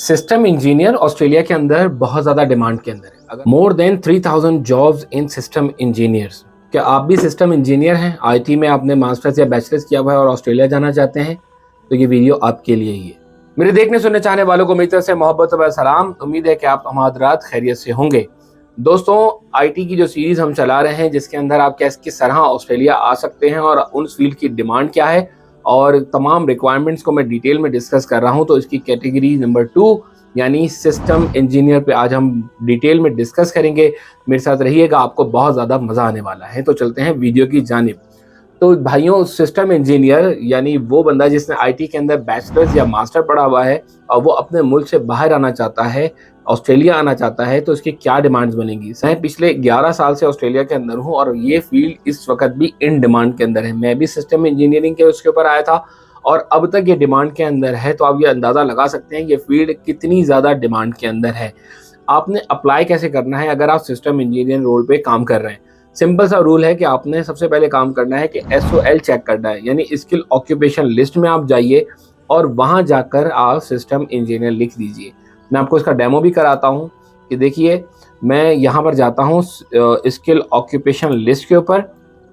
System engineer Australia के अंदर बहुत ज़्यादा डिमांड के अंदर है। अगर more than 3000 jobs in system engineers. क्या आप भी सिस्टम इंजीनियर हैं? आईटी में आपने मास्टर्स या बैचलर्स किया हुआ है और ऑस्ट्रेलिया जाना चाहते हैं तो ये वीडियो आपके लिए ही है। मेरे देखने सुनने चाहने वालों को मेरी तरफ से मोहब्बत व सलाम। उम्मीद है कि आप हमारात खैरियत से होंगे। दोस्तों, आईटी की जो सीरीज हम चला रहे हैं जिसके अंदर आप किस तरह ऑस्ट्रेलिया आ सकते हैं और उन फील्ड की डिमांड क्या है और तमाम रिक्वायरमेंट्स को मैं डिटेल में डिस्कस कर रहा हूं, तो इसकी कैटेगरी नंबर 2 यानी सिस्टम इंजीनियर पे आज हम डिटेल में डिस्कस करेंगे। मेरे साथ रहिएगा, आपको बहुत ज़्यादा मज़ा आने वाला है। तो चलते हैं वीडियो की जानिब। तो भाइयों, सिस्टम इंजीनियर यानी वो बंदा जिसने आईटी के अंदर बैचलर्स या मास्टर पढ़ा हुआ है और वो अपने मुल्क से बाहर आना चाहता है, ऑस्ट्रेलिया आना चाहता है, तो इसकी क्या डिमांड्स बनेंगी। मैं पिछले 11 साल से ऑस्ट्रेलिया के अंदर हूँ और ये फील्ड इस वक्त भी इन डिमांड के अंदर है। मैं भी सिस्टम इंजीनियरिंग के उसके ऊपर आया था और अब तक ये डिमांड के अंदर है। तो आप ये अंदाज़ा लगा सकते हैं ये फील्ड कितनी ज़्यादा डिमांड के अंदर है। आपने अप्लाई कैसे करना है अगर आप सिस्टम इंजीनियर रोल पे काम कर रहे हैं? सिंपल सा रूल है कि आपने सबसे पहले काम करना है कि SOL चेक करना है, यानी स्किल ऑक्यूपेशन लिस्ट में आप जाइए और वहां जाकर आप सिस्टम इंजीनियर लिख दीजिए। मैं आपको इसका डेमो भी कराता हूं कि देखिए, मैं यहां पर जाता हूं स्किल ऑक्यूपेशन लिस्ट के ऊपर।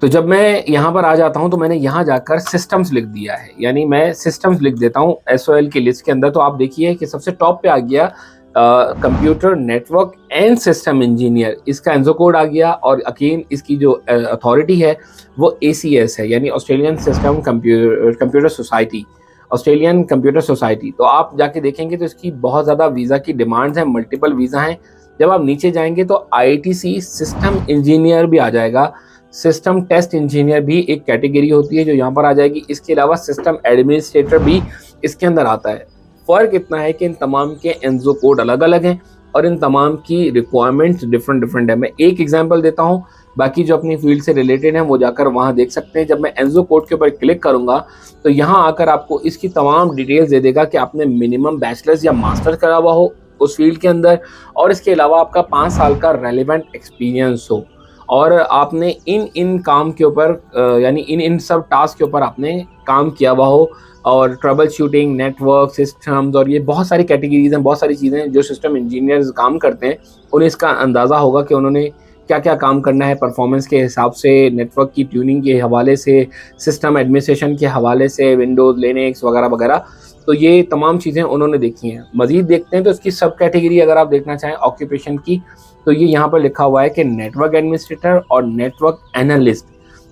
तो जब मैं यहां पर आ जाता हूं तो मैंने यहां जाकर सिस्टम्स लिख दिया है, यानी मैं सिस्टम्स लिख देता हूं SOL की लिस्ट के अंदर। तो आप देखिए कि सबसे टॉप पे आ गया computer network and system engineer, इसका एंजो कोड आ गया। और अगेन इसकी जो अथॉरिटी है वो ACS है, यानी Australian system computer society, Australian computer society. तो आप जाके देखेंगे तो इसकी बहुत ज़्यादा वीज़ा की डिमांड्स हैं, मल्टीपल वीज़ा हैं। जब आप नीचे जाएंगे तो ITC सिस्टम इंजीनियर भी आ जाएगा, सिस्टम टेस्ट इंजीनियर भी एक कैटेगरी होती है जो यहाँ पर आ जाएगी। इसके अलावा सिस्टम एडमिनिस्ट्रेटर भी इसके अंदर आता है। फ़र्क इतना है कि इन तमाम के एंजो कोड अलग अलग हैं और इन तमाम की रिक्वायरमेंट्स डिफरेंट है। मैं एक एग्जांपल देता हूं, बाकी जो अपनी फील्ड से रिलेटेड हैं वो जाकर वहां देख सकते हैं। जब मैं एंजो कोड के ऊपर क्लिक करूंगा तो यहां आकर आपको इसकी तमाम डिटेल्स दे देगा कि आपने मिनिमम बैचलर्स या मास्टर्स करा हुआ हो उस फील्ड के अंदर, और इसके अलावा आपका 5 साल का रेलिवेंट एक्सपीरियंस हो और आपने इन काम के ऊपर यानी इन सब टास्क के ऊपर आपने काम किया हुआ हो, और ट्रबल शूटिंग, नेटवर्क सिस्टम्स, और ये बहुत सारी कैटेगरीज हैं, बहुत सारी चीज़ें जो सिस्टम इंजीनियर्स काम करते हैं उन्हें इसका अंदाज़ा होगा कि उन्होंने क्या क्या काम करना है परफॉर्मेंस के हिसाब से, नेटवर्क की ट्यूनिंग के हवाले से, सिस्टम एडमिनिस्ट्रेशन के हवाले से, विंडोज़, लिनक्स वगैरह वगैरह। तो ये तमाम चीज़ें उन्होंने देखी हैं। मज़ीद देखते हैं तो इसकी सब कैटेगरी अगर आप देखना चाहें ऑक्यूपेशन की, तो ये यहाँ पर लिखा हुआ है कि नेटवर्क एडमिनिस्ट्रेटर और नेटवर्क एनालिस्ट,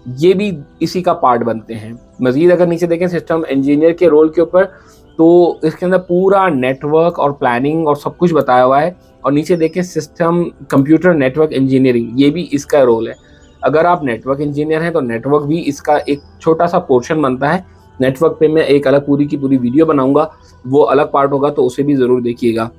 ये भी इसी का पार्ट बनते हैं। मजीद अगर नीचे देखें सिस्टम इंजीनियर के रोल के ऊपर, तो इसके अंदर पूरा नेटवर्क और प्लानिंग और सब कुछ बताया हुआ है। और नीचे देखें सिस्टम कंप्यूटर नेटवर्क इंजीनियरिंग, ये भी इसका रोल है। अगर आप नेटवर्क इंजीनियर हैं तो नेटवर्क भी इसका एक छोटा सा पोर्शन बनता है। नेटवर्क पे मैं एक अलग पूरी की पूरी वीडियो बनाऊंगा, वो अलग पार्ट होगा, तो उसे भी ज़रूर देखिएगा।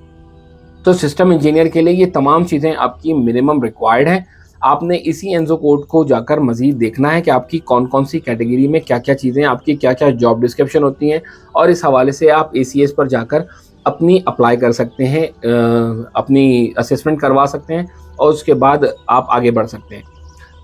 तो सिस्टम इंजीनियर के लिए ये तमाम चीज़ें आपकी मिनिमम रिक्वायर्ड हैं। आपने इसी एंजो कोड को जाकर मज़ीद देखना है कि आपकी कौन कौन सी कैटेगरी में क्या क्या चीज़ें, आपकी क्या क्या जॉब डिस्क्रिप्शन होती हैं, और इस हवाले से आप ACS पर जाकर अपनी अप्लाई कर सकते हैं, अपनी असेसमेंट करवा सकते हैं और उसके बाद आप आगे बढ़ सकते हैं।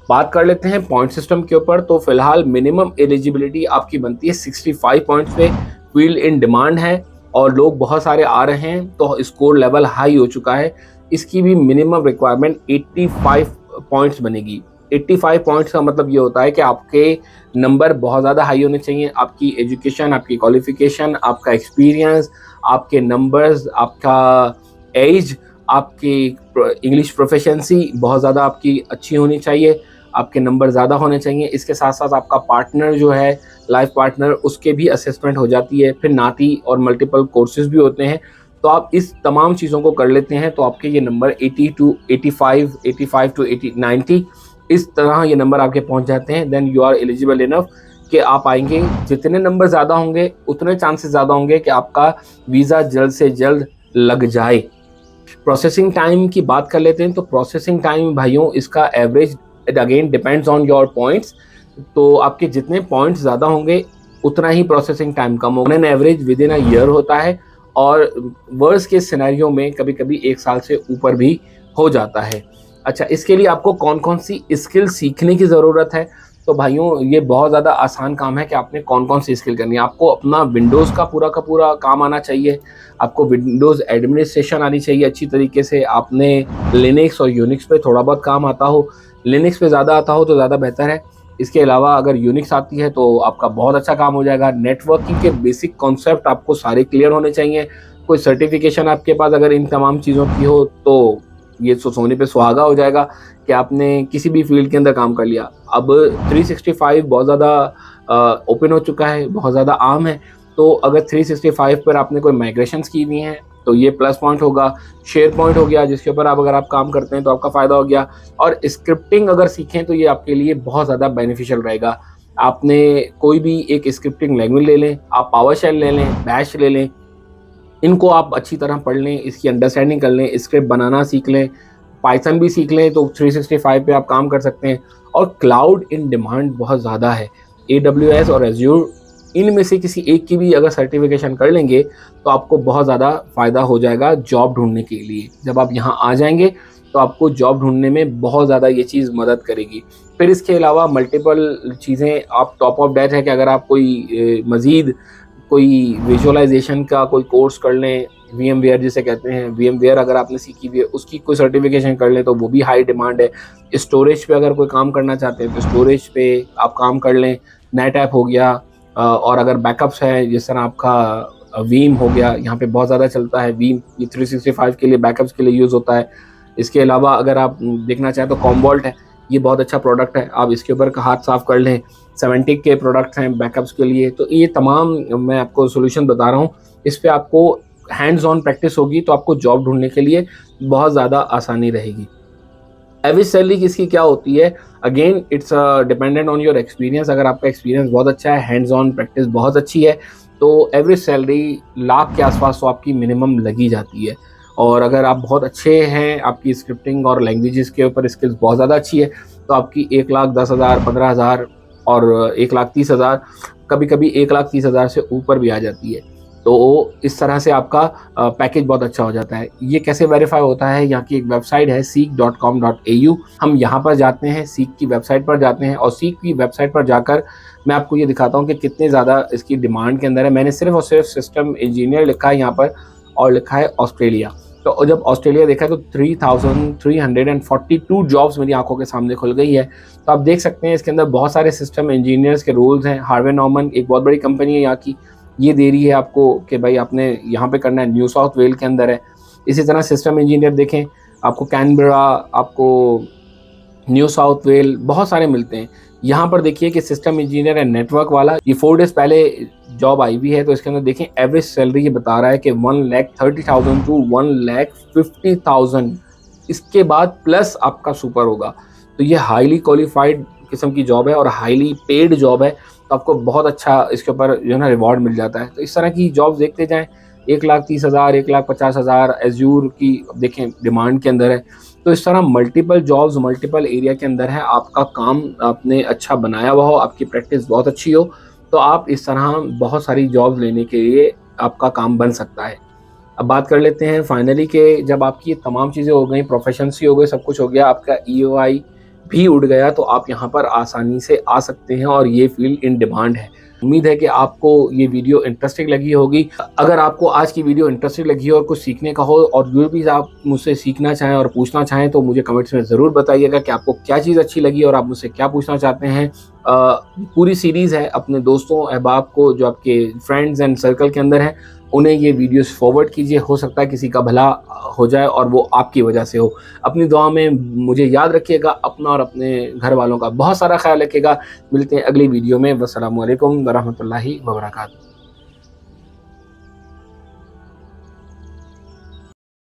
बात कर लेते हैं पॉइंट सिस्टम के ऊपर। तो फिलहाल मिनिमम एलिजिबिलिटी आपकी बनती है 65 पॉइंट्स पे। फील्ड इन डिमांड है और लोग बहुत सारे आ रहे हैं, तो स्कोर लेवल हाई हो चुका है। इसकी भी मिनिमम रिक्वायरमेंट 85 पॉइंट्स बनेगी। 85 पॉइंट्स का मतलब ये होता है कि आपके नंबर बहुत ज़्यादा हाई होने चाहिए। आपकी एजुकेशन, आपकी क्वालिफिकेशन, आपका एक्सपीरियंस, आपके नंबर्स, आपका एज, आपकी इंग्लिश प्रोफिशिएंसी बहुत ज़्यादा आपकी अच्छी होनी चाहिए, आपके नंबर ज़्यादा होने चाहिए। इसके साथ साथ आपका पार्टनर जो है, लाइफ पार्टनर, उसके भी असेसमेंट हो जाती है। फिर नाती और मल्टीपल कोर्सेज भी होते हैं। तो आप इस तमाम चीज़ों को कर लेते हैं तो आपके ये नंबर 80 to 85, 85 to 80, 90 इस तरह ये नंबर आपके पहुंच जाते हैं। Then you are eligible enough कि आप आएंगे। जितने नंबर ज़्यादा होंगे उतने चांसेस ज़्यादा होंगे कि आपका वीज़ा जल्द से जल्द लग जाए। प्रोसेसिंग टाइम की बात कर लेते हैं। तो प्रोसेसिंग टाइम भाइयों, इसका average again depends on your points. तो आपके जितने पॉइंट्स ज़्यादा होंगे उतना ही प्रोसेसिंग टाइम कम होगा। On average with in a year होता है और वर्स्ट के सिनेरियो में कभी कभी 1 साल से ऊपर भी हो जाता है। अच्छा, इसके लिए आपको कौन कौन सी स्किल सीखने की ज़रूरत है? तो भाइयों ये बहुत ज़्यादा आसान काम है कि आपने कौन कौन सी स्किल करनी है। आपको अपना विंडोज़ का पूरा काम आना चाहिए, आपको विंडोज़ एडमिनिस्ट्रेशन आनी चाहिए अच्छी तरीके से, आपने लिनक्स और यूनिक्स पे थोड़ा बहुत काम आता हो, लिनक्स पे ज़्यादा आता हो तो ज़्यादा बेहतर है। इसके अलावा अगर यूनिक्स आती है तो आपका बहुत अच्छा काम हो जाएगा। नेटवर्किंग के बेसिक कॉन्सेप्ट आपको सारे क्लियर होने चाहिए। कोई सर्टिफिकेशन आपके पास अगर इन तमाम चीज़ों की हो तो ये सोने पे सुहागा हो जाएगा कि आपने किसी भी फील्ड के अंदर काम कर लिया। अब 365 बहुत ज़्यादा ओपन हो चुका है, बहुत ज़्यादा आम है। तो अगर 365 पर आपने कोई माइग्रेशंस की हुई हैं तो ये प्लस पॉइंट होगा। शेयर पॉइंट हो गया जिसके ऊपर अगर आप काम करते हैं तो आपका फ़ायदा हो गया। और स्क्रिप्टिंग अगर सीखें तो ये आपके लिए बहुत ज़्यादा बेनिफिशियल रहेगा। आपने कोई भी एक स्क्रिप्टिंग लैंग्वेज ले लें, आप पावर शेल ले लें, बैश ले लें, इनको आप अच्छी तरह पढ़ लें, इसकी अंडरस्टैंडिंग कर लें, स्क्रिप्ट बनाना सीख लें, पाइथन भी सीख लें तो 365 पे आप काम कर सकते हैं। और क्लाउड इन डिमांड बहुत ज़्यादा है। AWS और एज़्योर इनमें से किसी एक की भी अगर सर्टिफिकेशन कर लेंगे तो आपको बहुत ज़्यादा फ़ायदा हो जाएगा जॉब ढूँढने के लिए। जब आप यहाँ आ जाएँगे तो आपको जॉब ढूँढने में बहुत ज़्यादा ये चीज़ मदद करेगी। फिर इसके अलावा मल्टीपल चीज़ें आप टॉप ऑफ दैट है कि अगर आप कोई मज़ीद कोई विजुअलाइजेशन का कोई कोर्स कर लें, VMware जिसे कहते हैं, VMware अगर आपने सीखी हुई है उसकी कोई सर्टिफिकेशन कर लें तो वो भी हाई डिमांड है। स्टोरेज पे अगर कोई काम करना चाहते हैं तो स्टोरेज पे आप काम कर लें। नेटऐप हो गया और अगर बैकअप्स है जिस तरह आपका वीम हो गया, यहाँ पे बहुत ज़्यादा चलता है वीम, ये 365 के लिए बैकअप्स के लिए यूज़ होता है। इसके अलावा अगर आप देखना चाहें तो कॉम्वॉल्ट है, ये बहुत अच्छा प्रोडक्ट है, आप इसके ऊपर हाथ साफ कर लें। 70 के प्रोडक्ट्स हैं बैकअप्स के लिए। तो ये तमाम मैं आपको सॉल्यूशन बता रहा हूँ, इस पे आपको हैंड्स ऑन प्रैक्टिस होगी तो आपको जॉब ढूँढने के लिए बहुत ज़्यादा आसानी रहेगी। एवरेज सैलरी किसकी क्या होती है, again it's dependent on your experience. अगर आपका एक्सपीरियंस बहुत अच्छा है, हैंड्स ऑन प्रैक्टिस बहुत अच्छी है, तो एवरेज सैलरी लाख के आसपास तो आपकी मिनिमम लगी जाती है। और अगर आप बहुत अच्छे हैं, आपकी स्क्रिप्टिंग और लैंग्वेजेस के ऊपर स्किल्स बहुत ज़्यादा अच्छी है तो आपकी 1,10,000, 15,000 और 1,30,000, कभी कभी 1,30,000 से ऊपर भी आ जाती है। तो इस तरह से आपका पैकेज बहुत अच्छा हो जाता है। ये कैसे वेरीफाई होता है, यहाँ की एक वेबसाइट है seek.com.au। हम यहाँ पर जाते हैं, सीक की वेबसाइट पर जाते हैं और सीक की वेबसाइट पर जाकर मैं आपको ये दिखाता हूँ कि कितने ज़्यादा इसकी डिमांड के अंदर है। मैंने सिर्फ और सिर्फ सिस्टम इंजीनियर लिखा है यहाँ पर और लिखा है ऑस्ट्रेलिया। तो जब ऑस्ट्रेलिया देखा तो 3,342 जॉब्स मेरी आंखों के सामने खुल गई है। तो आप देख सकते हैं इसके अंदर बहुत सारे सिस्टम इंजीनियर्स के रोल्स हैं। हार्वे नॉर्मन एक बहुत बड़ी कंपनी है यहाँ की, ये दे रही है आपको कि भाई आपने यहाँ पे करना है, न्यू साउथ वेल के अंदर है। इसी तरह सिस्टम इंजीनियर देखें, आपको कैनबरा, आपको न्यू साउथ वेल बहुत सारे मिलते हैं। यहाँ पर देखिए कि सिस्टम इंजीनियर है नेटवर्क वाला, ये 4 डेज पहले जॉब आई हुई है। तो इसके अंदर देखें एवरेज सैलरी ये बता रहा है कि 1,30,000 टू 1,50,000, इसके बाद प्लस आपका सुपर होगा। तो ये हाईली क्वालिफाइड किस्म की जॉब है और हाईली पेड जॉब है, तो आपको बहुत अच्छा इसके ऊपर जो है ना रिवॉर्ड मिल जाता है। तो इस तरह की जॉब देखते जाएँ, 1,30,000, 1,50,000 एज़्योर की देखें डिमांड के अंदर है। तो इस तरह मल्टीपल जॉब्स मल्टीपल एरिया के अंदर है। आपका काम आपने अच्छा बनाया हुआ हो, आपकी प्रैक्टिस बहुत अच्छी हो, तो आप इस तरह बहुत सारी जॉब्स लेने के लिए आपका काम बन सकता है। अब बात कर लेते हैं फाइनली कि जब आपकी ये तमाम चीज़ें हो गई, प्रोफेशंसी हो गई, सब कुछ हो गया, आपका EOI भी उड़ गया, तो आप यहाँ पर आसानी से आ सकते हैं और ये फील्ड इन डिमांड है। उम्मीद है कि आपको ये वीडियो इंटरेस्टिंग लगी होगी। अगर आपको आज की वीडियो इंटरेस्टिंग लगी हो और कुछ सीखने का हो और जो भी आप मुझसे सीखना चाहें और पूछना चाहें तो मुझे कमेंट्स में ज़रूर बताइएगा कि आपको क्या चीज़ अच्छी लगी और आप मुझसे क्या पूछना चाहते हैं। पूरी सीरीज़ है, अपने दोस्तों अहबाब को जो आपके फ्रेंड्स एंड सर्कल के अंदर हैं उन्हें ये वीडियोस फॉरवर्ड कीजिए, हो सकता है किसी का भला हो जाए और वो आपकी वजह से हो। अपनी दुआ में मुझे याद रखिएगा, अपना और अपने घर वालों का बहुत सारा ख्याल रखिएगा। मिलते हैं अगली वीडियो में। वस्सलामु अलैकुम वरहमतुल्लाहि वबरकातुहू।